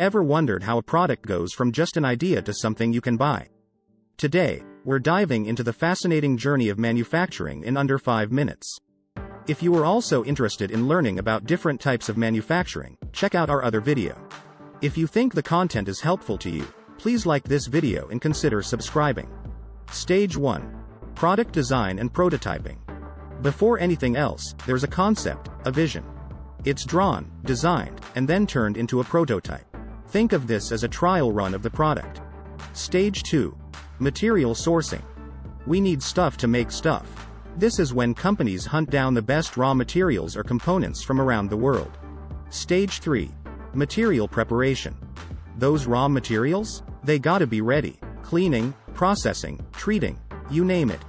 Ever wondered how a product goes from just an idea to something you can buy? Today, we're diving into the fascinating journey of manufacturing in under 5 minutes. If you are also interested in learning about different types of manufacturing, check out our other video. If you think the content is helpful to you, please like this video and consider subscribing. Stage 1. Product design and prototyping. Before anything else, there's a concept, a vision. It's drawn, designed, and then turned into a prototype. Think of this as a trial run of the product. Stage 2. Material sourcing. We need stuff to make stuff. This is when companies hunt down the best raw materials or components from around the world. Stage 3. Material preparation. Those raw materials? They gotta be ready. Cleaning, processing, treating, you name it.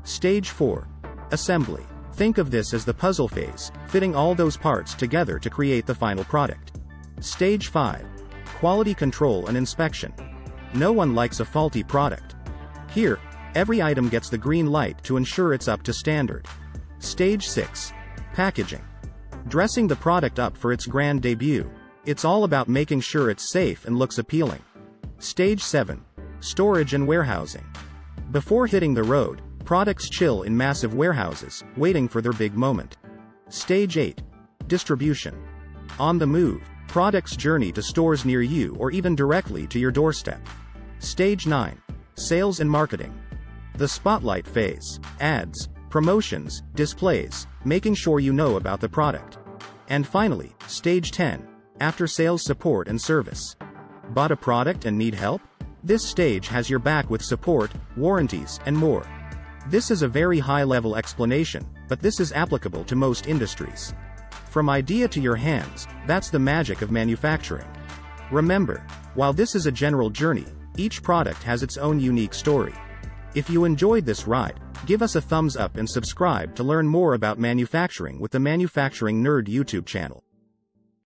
Stage 4. Assembly. Think of this as the puzzle phase, fitting all those parts together to create the final product. Stage 5. Quality control and inspection. No one likes a faulty product. Here, every item gets the green light to ensure it's up to standard. Stage 6. Packaging. Dressing the product up for its grand debut. It's all about making sure it's safe and looks appealing. Stage 7. Storage and warehousing. Before hitting the road, products chill in massive warehouses, waiting for their big moment. Stage 8. Distribution. On the move, products journey to stores near you or even directly to your doorstep. Stage 9. Sales and marketing. The spotlight phase. Ads, promotions, displays, making sure you know about the product. And finally, Stage 10. After sales support and service. Bought a product and need help? This stage has your back with support, warranties, and more. This is a very high-level explanation, but this is applicable to most industries. From idea to your hands, that's the magic of manufacturing. Remember, while this is a general journey, each product has its own unique story. If you enjoyed this ride, give us a thumbs up and subscribe to learn more about manufacturing with the Manufacturing Nerd YouTube channel.